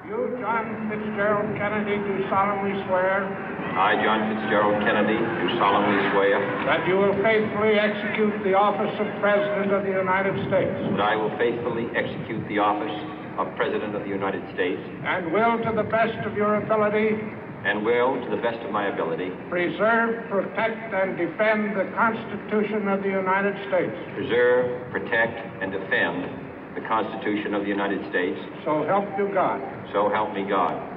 You, John Fitzgerald Kennedy, do solemnly swear I, John Fitzgerald Kennedy, do solemnly swear that you will faithfully execute the office of President of the United States that I will faithfully execute the office of President of the United States and will, to the best of your ability, and will, to the best of my ability, preserve, protect, and defend the Constitution of the United States. preserve, protect, and defend the Constitution of the United States. So help you God. So help me God.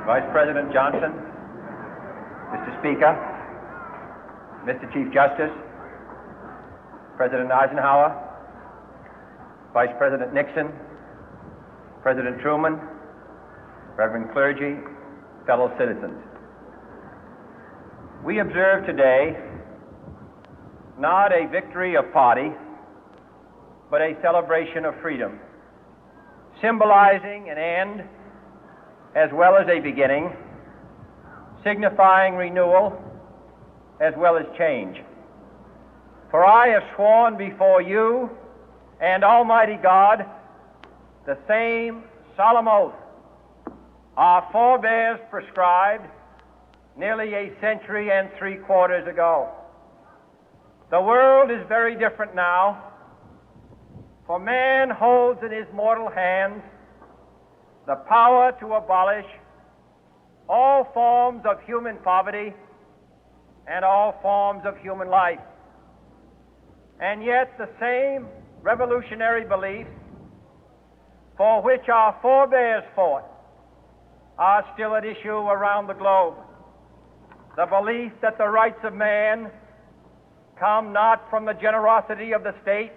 Vice President Johnson, Mr. Speaker, Mr. Chief Justice, President Eisenhower, Vice President Nixon, President Truman, Reverend clergy, fellow citizens. We observe today not a victory of party, but a celebration of freedom, symbolizing an end as well as a beginning, signifying renewal as well as change. For I have sworn before you and Almighty God the same solemn oath our forebears prescribed nearly a century and 3/4 ago. The world is very different now, for man holds in his mortal hands the power to abolish all forms of human poverty and all forms of human life. And yet the same revolutionary beliefs for which our forebears fought are still at issue around the globe. The belief that the rights of man come not from the generosity of the state,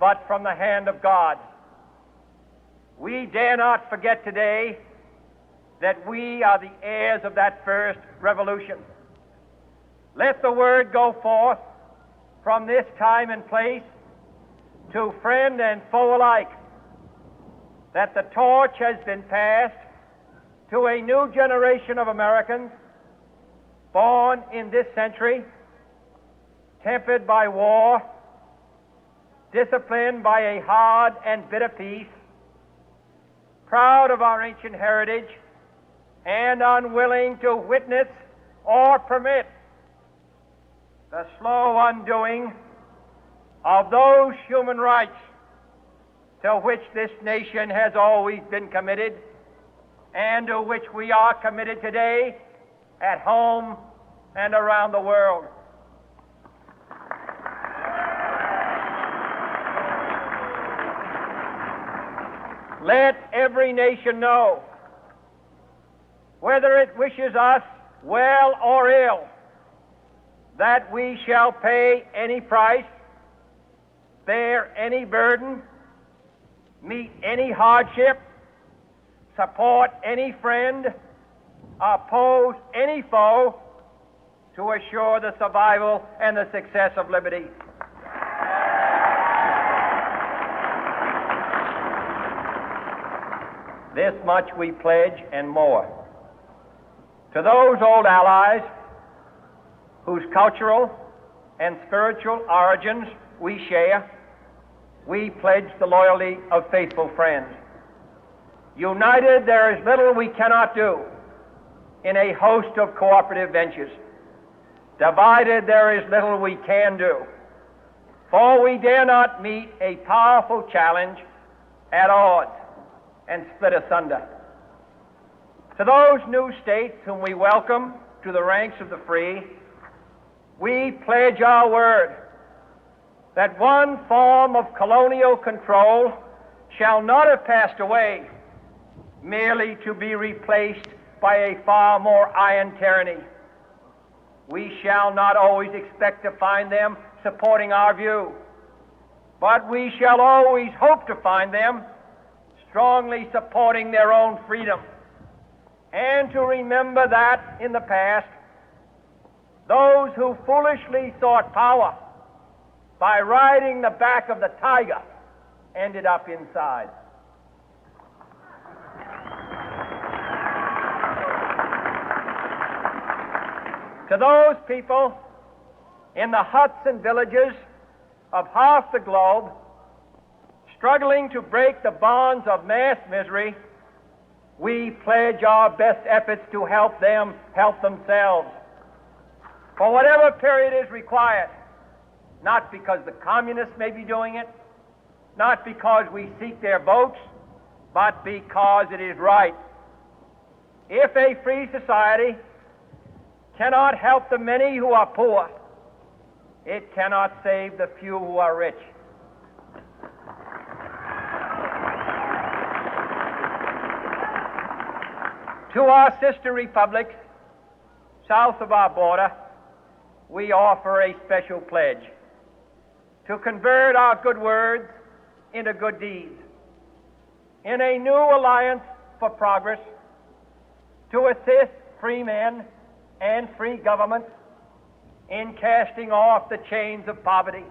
but from the hand of God. We dare not forget today that we are the heirs of that first revolution. Let the word go forth from this time and place to friend and foe alike that the torch has been passed to a new generation of Americans born in this century, tempered by war, disciplined by a hard and bitter peace, proud of our ancient heritage, and unwilling to witness or permit the slow undoing of those human rights to which this nation has always been committed and to which we are committed today at home and around the world. Let every nation know, whether it wishes us well or ill, that we shall pay any price, bear any burden, meet any hardship, support any friend, oppose any foe to assure the survival and the success of liberty. This much we pledge and more. To those old allies whose cultural and spiritual origins we share, we pledge the loyalty of faithful friends. United, there is little we cannot do in a host of cooperative ventures. Divided, there is little we can do, for we dare not meet a powerful challenge at odds and split asunder. To those new states whom we welcome to the ranks of the free, we pledge our word that one form of colonial control shall not have passed away, merely to be replaced by a far more iron tyranny. We shall not always expect to find them supporting our view, but we shall always hope to find them strongly supporting their own freedom, and to remember that in the past, those who foolishly sought power by riding the back of the tiger ended up inside. To those people in the huts and villages of half the globe struggling to break the bonds of mass misery, we pledge our best efforts to help them help themselves for whatever period is required, not because the communists may be doing it, not because we seek their votes, but because it is right. If a free society cannot help the many who are poor, it cannot save the few who are rich. To our sister republics south of our border, we offer a special pledge to convert our good words into good deeds, in a new alliance for progress, to assist free men and free governments in casting off the chains of poverty.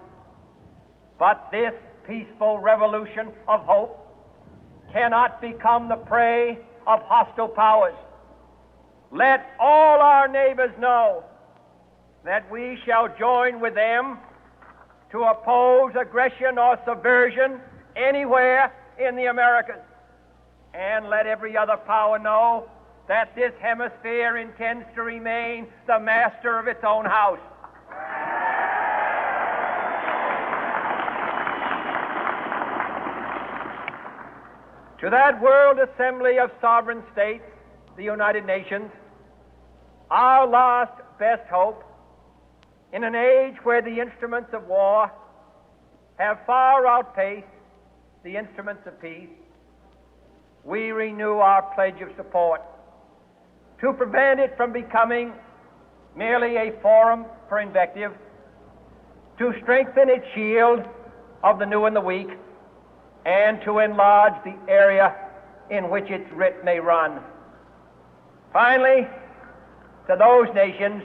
But this peaceful revolution of hope cannot become the prey of hostile powers. Let all our neighbors know that we shall join with them to oppose aggression or subversion anywhere in the Americas. And let every other power know that this hemisphere intends to remain the master of its own house. To that World Assembly of Sovereign States, the United Nations, our last best hope, in an age where the instruments of war have far outpaced the instruments of peace, we renew our pledge of support to prevent it from becoming merely a forum for invective, to strengthen its shield of the new and the weak, and to enlarge the area in which its writ may run. Finally, to those nations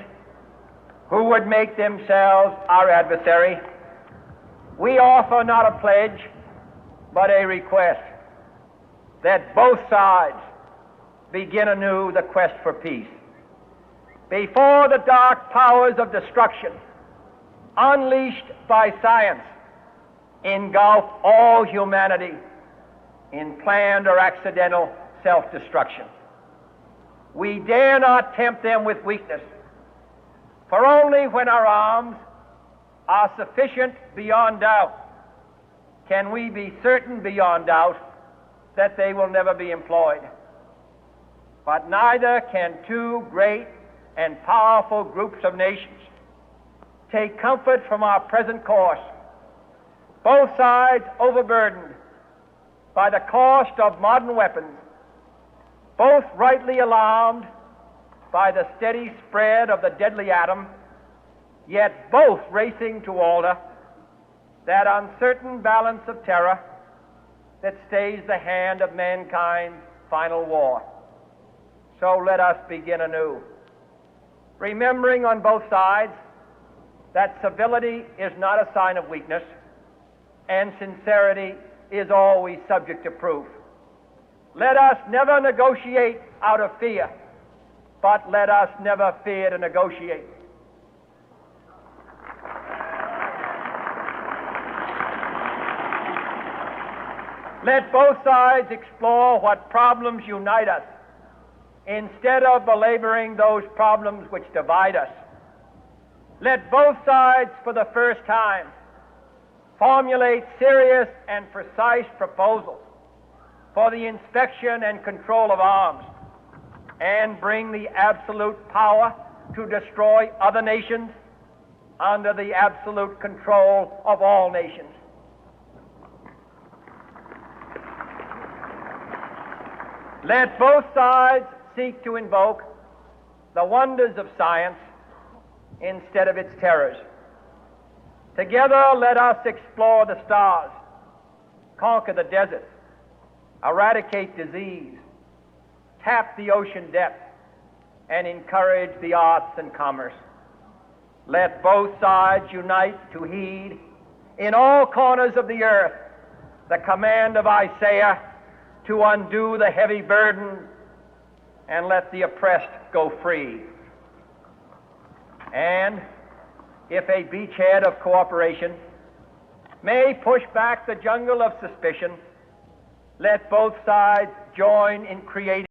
who would make themselves our adversary, we offer not a pledge, but a request that both sides begin anew the quest for peace. Before the dark powers of destruction, unleashed by science, engulf all humanity in planned or accidental self-destruction, we dare not tempt them with weakness, for only when our arms are sufficient beyond doubt can we be certain beyond doubt that they will never be employed. But neither can two great and powerful groups of nations take comfort from our present course, both sides overburdened by the cost of modern weapons, both rightly alarmed by the steady spread of the deadly atom, yet both racing to alter that uncertain balance of terror that stays the hand of mankind's final war. So let us begin anew, remembering on both sides that civility is not a sign of weakness, and sincerity is always subject to proof. Let us never negotiate out of fear, but let us never fear to negotiate. Let both sides explore what problems unite us, instead of belaboring those problems which divide us. Let both sides, for the first time, formulate serious and precise proposals for the inspection and control of arms, and bring the absolute power to destroy other nations under the absolute control of all nations. Let both sides seek to invoke the wonders of science instead of its terrors. Together, let us explore the stars, conquer the deserts, eradicate disease, tap the ocean depth, and encourage the arts and commerce. Let both sides unite to heed in all corners of the earth the command of Isaiah to undo the heavy burden and let the oppressed go free. And if a beachhead of cooperation may push back the jungle of suspicion, let both sides join in creating